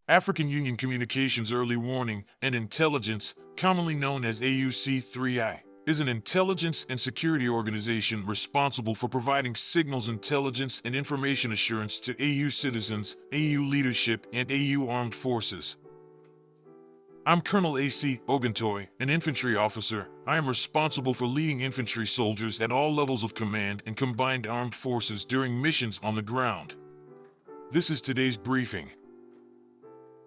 African Union Communications Early Warning and Intelligence, commonly known as AUC3I, is an intelligence and security organization responsible for providing signals intelligence and information assurance to AU citizens, AU leadership, and AU armed forces. I'm Colonel A.C. Oguntoye, an infantry officer. I am responsible for leading infantry soldiers at all levels of command and combined armed forces during missions on the ground. This is today's briefing.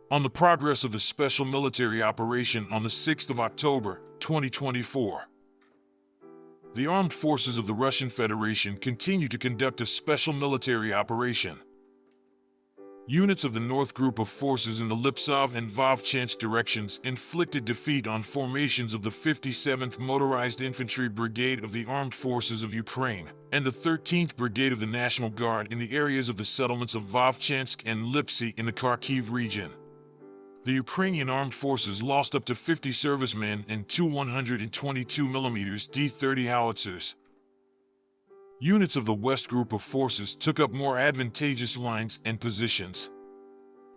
On the progress of the special military operation on the 6th of October, 2024. The armed forces of the Russian Federation continue to conduct a special military operation. Units of the North Group of Forces in the Liptsov and Vovchansk directions inflicted defeat on formations of the 57th Motorized Infantry Brigade of the Armed Forces of Ukraine and the 13th Brigade of the National Guard in the areas of the settlements of Vovchansk and Liptsov in the Kharkiv region. The Ukrainian armed forces lost up to 50 servicemen and two 122mm D-30 howitzers. Units of the West Group of Forces took up more advantageous lines and positions.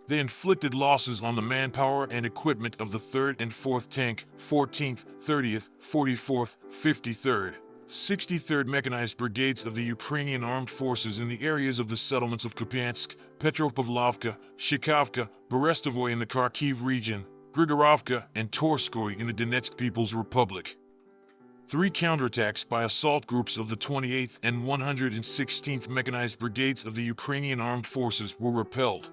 They inflicted losses on the manpower and equipment of the 3rd and 4th Tank, 14th, 30th, 44th, 53rd, 63rd Mechanized Brigades of the Ukrainian Armed Forces in the areas of the settlements of Kupiansk, Petropavlovka, Shikhavka, Berestovoy in the Kharkiv region, Grigorovka, and Torskoy in the Donetsk People's Republic. 3 counterattacks by assault groups of the 28th and 116th Mechanized Brigades of the Ukrainian Armed Forces were repelled.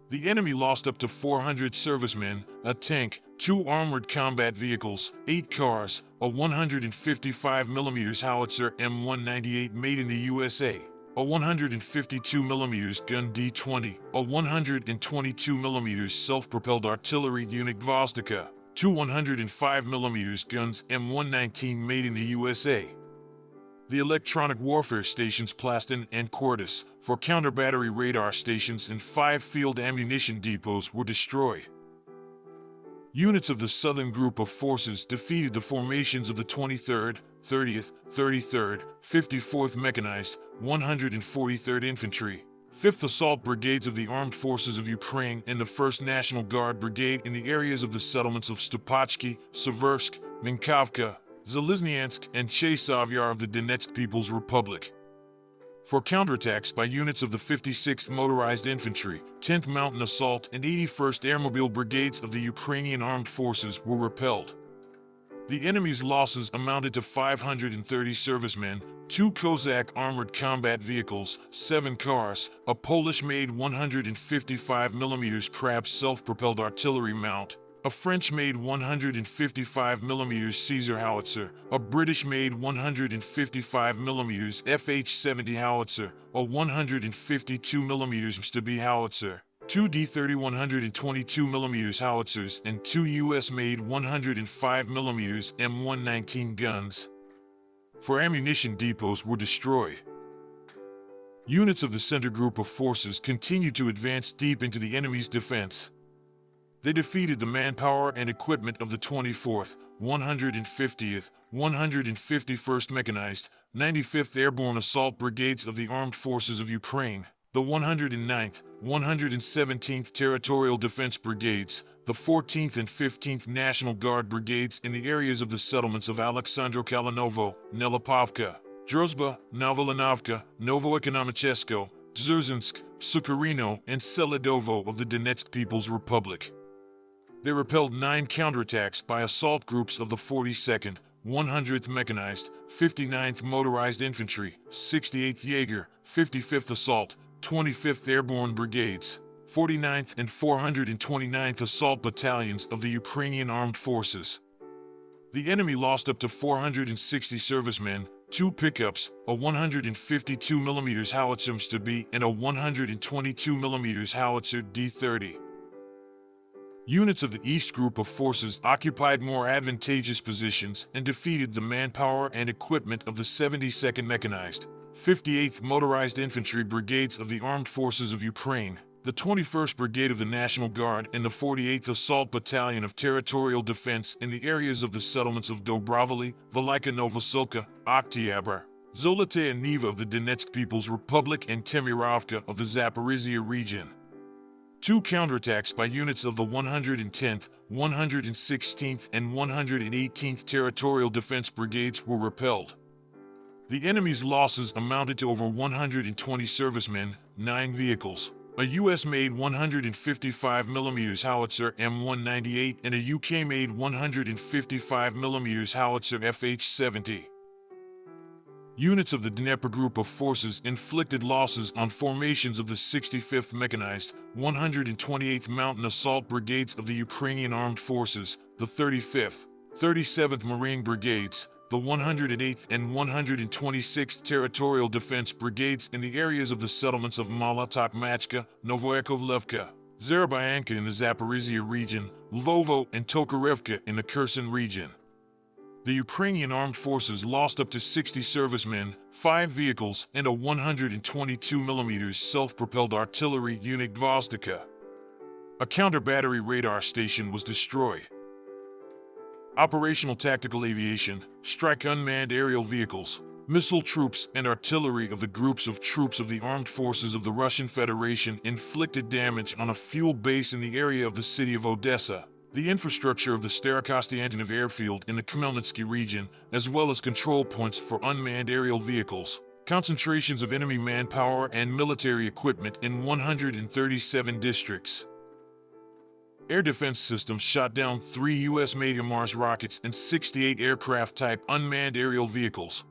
The enemy lost up to 400 servicemen, a tank, 2 armored combat vehicles, 8 cars, a 155mm howitzer M198 made in the USA, a 152mm gun D-20, a 122mm self-propelled artillery unit Gvozdika, 2 105mm guns M119 made in the USA. The electronic warfare stations Plastin and Cordis for counter-battery radar stations and 5 field ammunition depots were destroyed. Units of the Southern Group of Forces defeated the formations of the 23rd, 30th, 33rd, 54th Mechanized, 143rd Infantry, 5th Assault Brigades of the Armed Forces of Ukraine and the 1st National Guard Brigade in the areas of the settlements of Stopatsky, Seversk, Minkovka, Zalizniansk, and Chasov-Yar of the Donetsk People's Republic. For counterattacks by units of the 56th Motorized Infantry, 10th Mountain Assault, and 81st Airmobile Brigades of the Ukrainian Armed Forces were repelled. The enemy's losses amounted to 530 servicemen, 2 Cossack armored combat vehicles, 7 cars, a Polish-made 155mm Krab self-propelled artillery mount, a French-made 155mm Caesar howitzer, a British-made 155mm FH-70 howitzer, a 152mm Stubby howitzer, 2 D-30 122mm howitzers, and 2 US-made 105mm M119 guns. 4 ammunition depots were destroyed. Units of the Center Group of Forces continued to advance deep into the enemy's defense. They defeated the manpower and equipment of the 24th, 150th, 151st Mechanized, 95th Airborne Assault Brigades of the Armed Forces of Ukraine, the 109th, 117th Territorial Defense Brigades, the 14th and 15th National Guard Brigades in the areas of the settlements of Alexandro-Kalinovo, Nelipovka, Drozhba, Novolanovka, Novoekonomichesko, Dzerzinsk, Sukharino, and Seledovo of the Donetsk People's Republic. They repelled 9 counterattacks by assault groups of the 42nd, 100th Mechanized, 59th Motorized Infantry, 68th Jaeger, 55th Assault, 25th Airborne Brigades, 49th and 429th Assault Battalions of the Ukrainian Armed Forces. The enemy lost up to 460 servicemen, 2 pickups, a 152mm howitzer Stubby, and a 122mm howitzer D-30. Units of the East Group of Forces occupied more advantageous positions and defeated the manpower and equipment of the 72nd Mechanized, 58th Motorized Infantry Brigades of the Armed Forces of Ukraine, the 21st Brigade of the National Guard, and the 48th Assault Battalion of Territorial Defense in the areas of the settlements of Dobrovoly, Velika Novosilka, Oktyabr, Zolotaya Niva of the Donetsk People's Republic, and Temirovka of the Zaporizhia region. 2 counterattacks by units of the 110th, 116th, and 118th Territorial Defense Brigades were repelled. The enemy's losses amounted to over 120 servicemen, 9 vehicles, a US-made 155mm howitzer M198 and a UK-made 155mm howitzer FH-70. Units of the Dnieper Group of Forces inflicted losses on formations of the 65th Mechanized, 128th Mountain Assault Brigades of the Ukrainian Armed Forces, the 35th, 37th Marine Brigades, the 108th and 126th Territorial Defense Brigades in the areas of the settlements of Malotokmachka, Novoyakovlevka, Zerabyanka in the Zaporizhia region, Lvovo and Tokarevka in the Kherson region. The Ukrainian Armed Forces lost up to 60 servicemen, 5 vehicles, and a 122mm self-propelled artillery unit Gvozdika. A counter-battery radar station was destroyed. Operational tactical aviation, strike unmanned aerial vehicles, missile troops, and artillery of the groups of troops of the armed forces of the Russian Federation inflicted damage on a fuel base in the area of the city of Odessa, the infrastructure of the Starokostiantynov airfield in the Khmelnytsky region, as well as control points for unmanned aerial vehicles, concentrations of enemy manpower and military equipment in 137 districts. Air defense systems shot down 3 US-made Mars rockets and 68 aircraft-type unmanned aerial vehicles.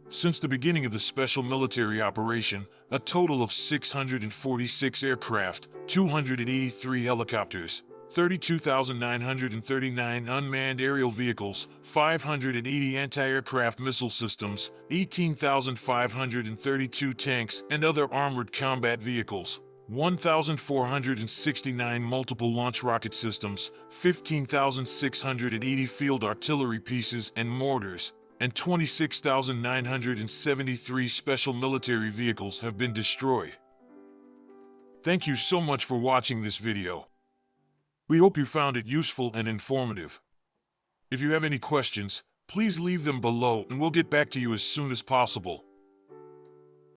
Since the beginning of the special military operation, a total of 646 aircraft, 283 helicopters, 32,939 unmanned aerial vehicles, 580 anti-aircraft missile systems, 18,532 tanks and other armored combat vehicles, 1,469 multiple launch rocket systems, 15,680 field artillery pieces and mortars, and 26,973 special military vehicles have been destroyed. Thank you so much for watching this video. We hope you found it useful and informative. If you have any questions, please leave them below and we'll get back to you as soon as possible.